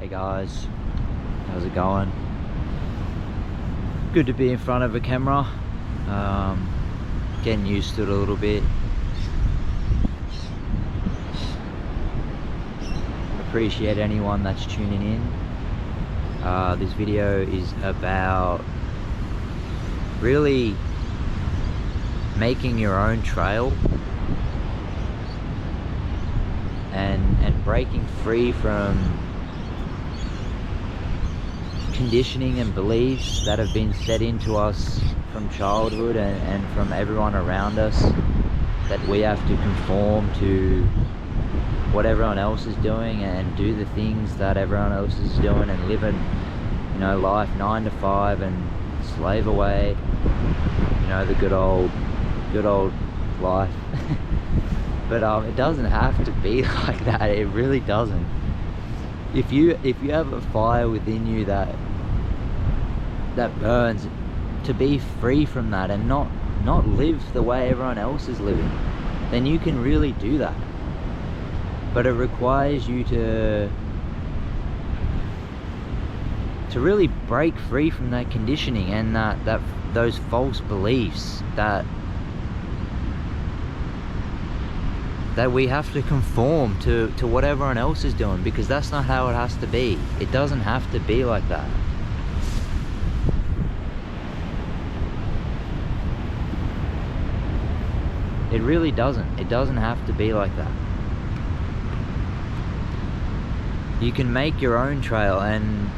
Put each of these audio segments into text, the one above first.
Hey guys, how's it going? Good to be in front of a camera. Getting used to it a little bit. Appreciate anyone that's tuning in. This video is about really making your own trail and breaking free from conditioning and beliefs that have been set into us from childhood and from everyone around us, that we have to conform to what everyone else is doing and do the things that everyone else is doing and live life 9 to 5 and slave away, the good old life. But it doesn't have to be like that. It really doesn't. If you have a fire within you that burns, to be free from that and not live the way everyone else is living, then you can really do that. But it requires you to really break free from that conditioning and those false beliefs that we have to conform to what everyone else is doing, because that's not how it has to be. It doesn't have to be like that. It really doesn't. It doesn't have to be like that. You can make your own trail and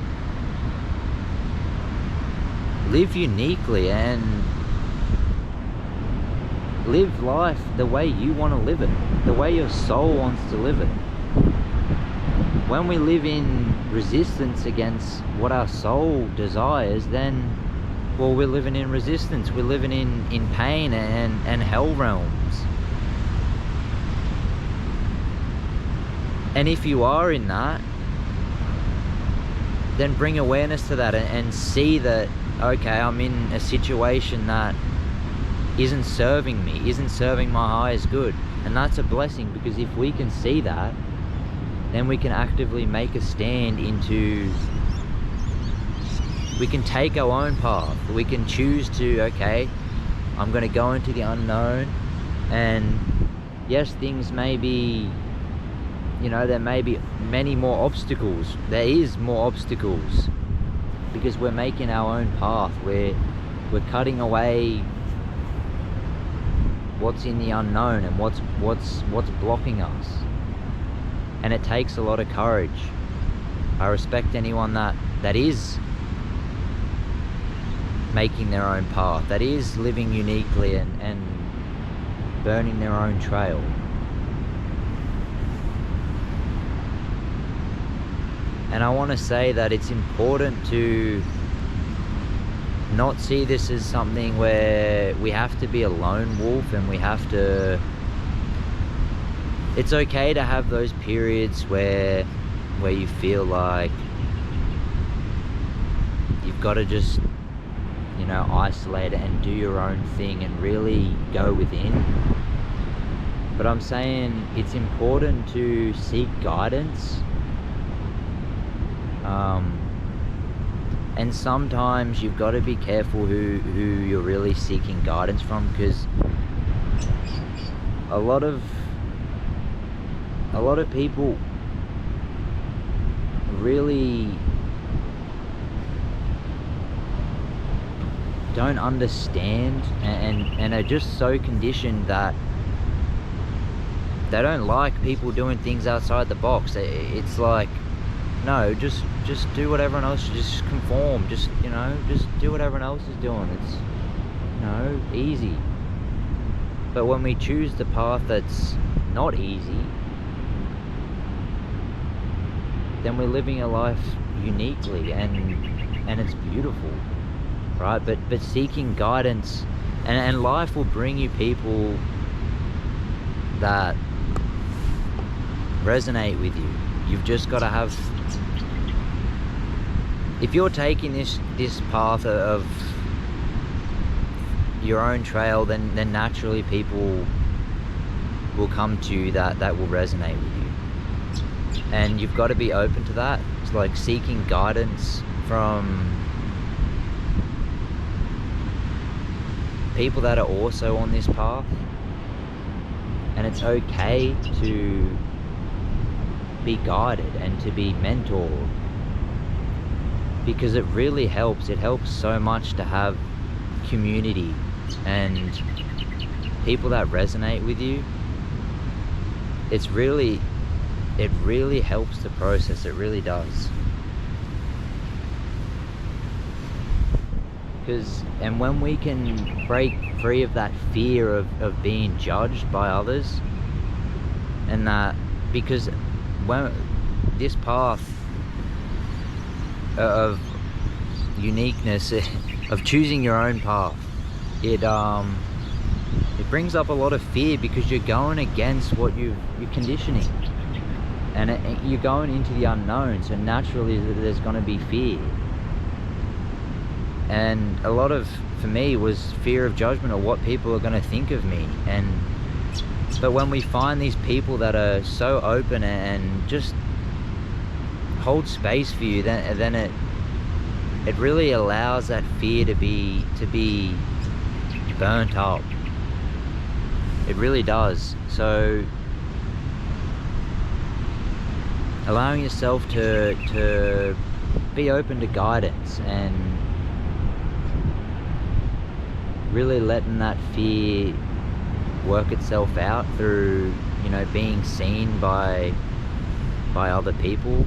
live uniquely and live life the way you want to live it, the way your soul wants to live it. When we live in resistance against what our soul desires, then, well, we're living in resistance. We're living in pain and hell realms. And if you are in that, then bring awareness to that and see that, okay, I'm in a situation that isn't serving me, isn't serving my highest good. And that's a blessing, because if we can see that, then we can actively make a stand we can take our own path. We can choose to, okay, I'm going to go into the unknown, and yes, things may be, there may be many more obstacles. There is more obstacles because we're making our own path. We're cutting away what's in the unknown and what's blocking us. And it takes a lot of courage. I respect anyone that is making their own path, that is living uniquely and burning their own trail. And I want to say that it's important to not see this as something where we have to be a lone wolf and we have to... It's okay to have those periods where you feel like you've got to just, isolate and do your own thing and really go within. But I'm saying it's important to seek guidance. And sometimes you've got to be careful who you're really seeking guidance from, because a lot of people really don't understand and are just so conditioned that they don't like people doing things outside the box. It's like, no, just do what everyone else, just conform, just do what everyone else is doing. It's, easy. But when we choose the path that's not easy, then we're living a life uniquely and it's beautiful, right? But seeking guidance, and life will bring you people that resonate with you. You've just got to have... If you're taking this path of your own trail, then naturally people will come to you that will resonate with you. And you've got to be open to that. like seeking guidance from people that are also on this path. And it's okay to be guided and to be mentored, because it really helps. It helps so much to have community and people that resonate with you. It really helps the process. It really does. And when we can break free of that fear of being judged by others, and that, because when this path of uniqueness, of choosing your own path, it brings up a lot of fear, because you're going against what you're conditioning, and you're going into the unknown, so naturally there's going to be fear. And a lot of, for me, was fear of judgment, or what people are going to think of me. But when we find these people that are so open and just hold space for you, then it really allows that fear to be burnt up. It really does. So allowing yourself to be open to guidance, and really letting that fear work itself out through, being seen by other people.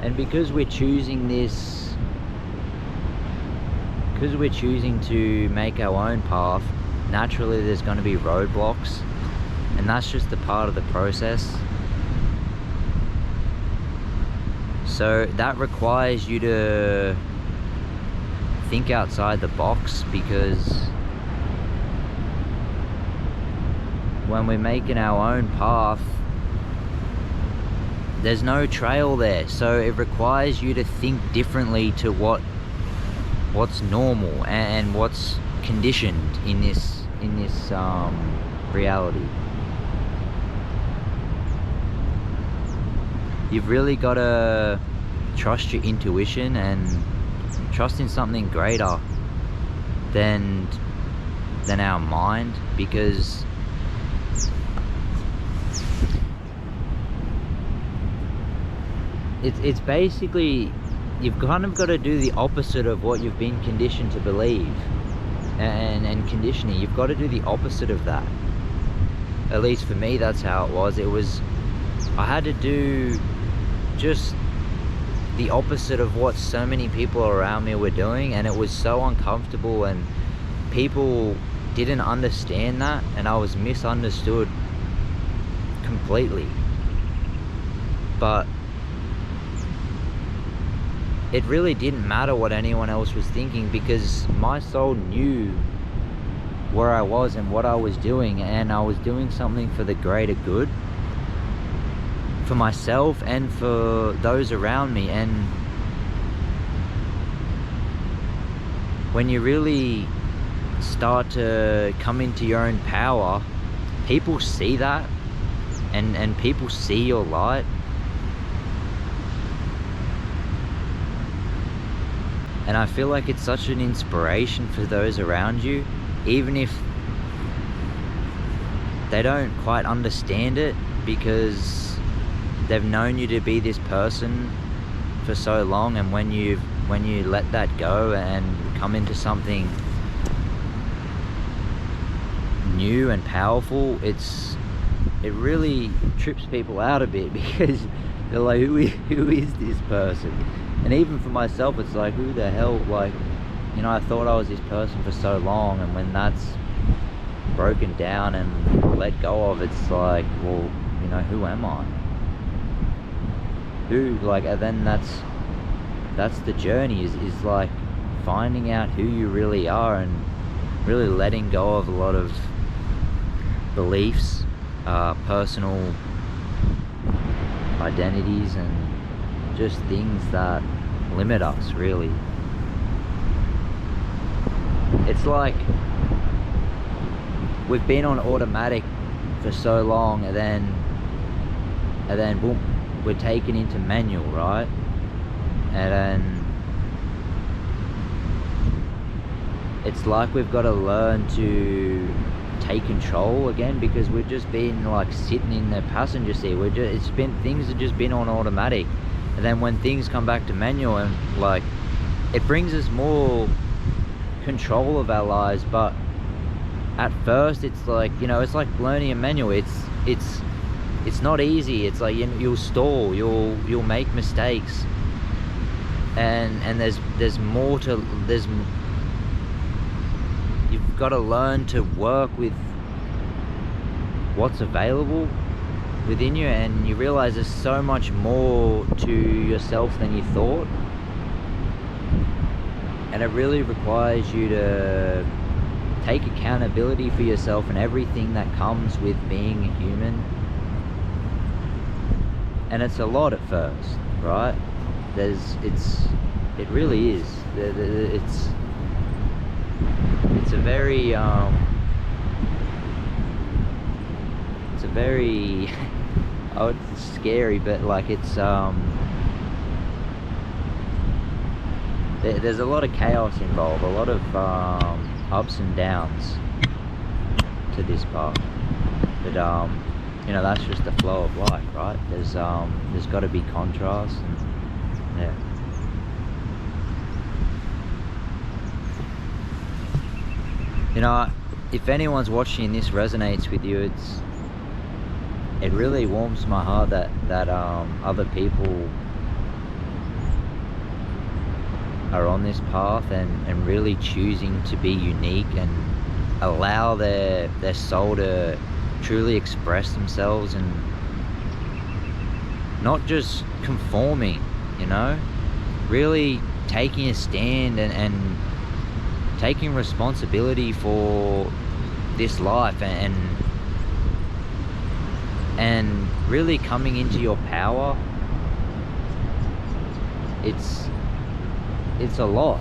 And because we're choosing to make our own path, naturally there's going to be roadblocks, and that's just a part of the process. So that requires you to think outside the box, because when we're making our own path, there's no trail there. So it requires you to think differently to what's normal and what's conditioned in this reality. You've really got to trust your intuition and trust in something greater than our mind, because it's basically, you've kind of got to do the opposite of what you've been conditioned to believe, and conditioning. You've got to do the opposite of that. At least for me, that's how it was. I had to do just the opposite of what so many people around me were doing, and it was so uncomfortable, and people didn't understand that, and I was misunderstood completely. But it really didn't matter what anyone else was thinking, because my soul knew where I was and what I was doing, and I was doing something for the greater good, for myself and for those around me. And when you really start to come into your own power, people see that, and people see your light. And I feel like it's such an inspiration for those around you, even if they don't quite understand it, because they've known you to be this person for so long. And when you let that go and come into something new and powerful, it really trips people out a bit, because they're like, who is this person? And even for myself, it's like, who the hell, like, I thought I was this person for so long, and when that's broken down and let go of, it's like, well, who am I? And then that's the journey, is like finding out who you really are, and really letting go of a lot of beliefs, personal identities, and just things that limit us, really. It's like we've been on automatic for so long, and then boom, we're taken into manual, right? And then it's like we've got to learn to take control again, because we've just been like sitting in the passenger seat. Things have just been on automatic, and then when things come back to manual, and like it brings us more control of our lives. But at first it's like, it's like learning a manual. It's not easy. It's like you'll stall, you'll make mistakes, and there's more to you've got to learn to work with what's available within you, and you realize there's so much more to yourself than you thought. And it really requires you to take accountability for yourself and everything that comes with being a human. And it's a lot at first, right? It really is. It's a very oh, it's scary, but like it's there's a lot of chaos involved, a lot of ups and downs to this path. But that's just the flow of life, right? There's got to be contrast, and yeah. If anyone's watching and this resonates with you, it really warms my heart that other people are on this path and really choosing to be unique and allow their soul to truly express themselves, and not just conforming, really taking a stand and taking responsibility for this life, and really coming into your power. It's a lot.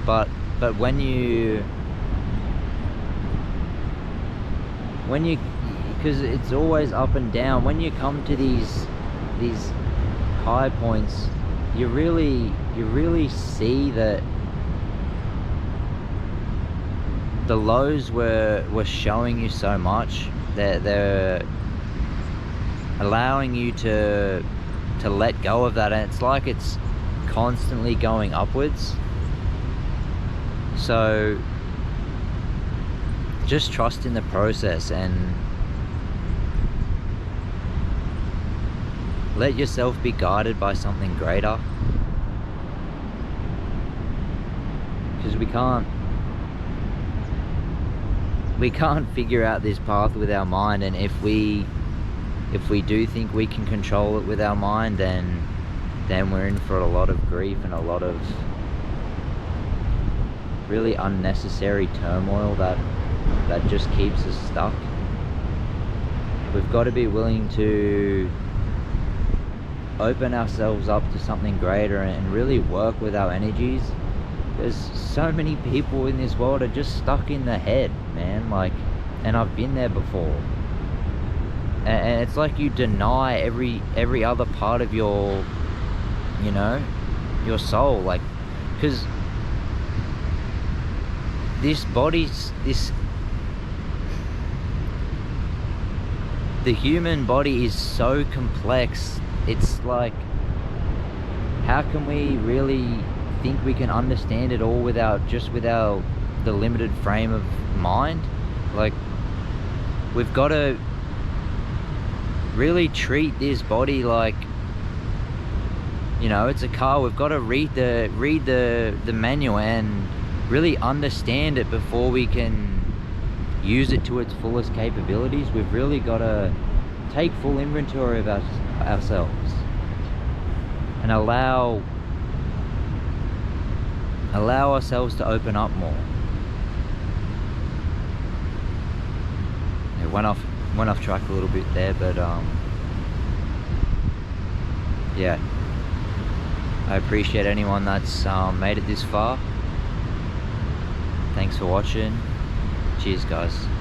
But when you because it's always up and down, when you come to these high points, you really see that the lows were showing you so much. They're allowing you to let go of that, and it's like it's constantly going upwards. So just trust in the process and let yourself be guided by something greater, because we can't figure out this path with our mind. And if we do think we can control it with our mind, then we're in for a lot of grief and a lot of really unnecessary turmoil that just keeps us stuck. We've got to be willing to open ourselves up to something greater and really work with our energies. There's so many people in this world are just stuck in the head, man, and I've been there before. And it's like you deny every other part of your soul, because the human body is so complex. It's like, how can we really think we can understand it all without the limited frame of mind? We've got to really treat this body like, it's a car. We've got to read the manual and really understand it before we can use it to its fullest capabilities. We've really got to take full inventory of ourselves and allow ourselves to open up more. It went off track a little bit there, but yeah, I appreciate anyone that's made it this far. Thanks for watching. Cheers, guys.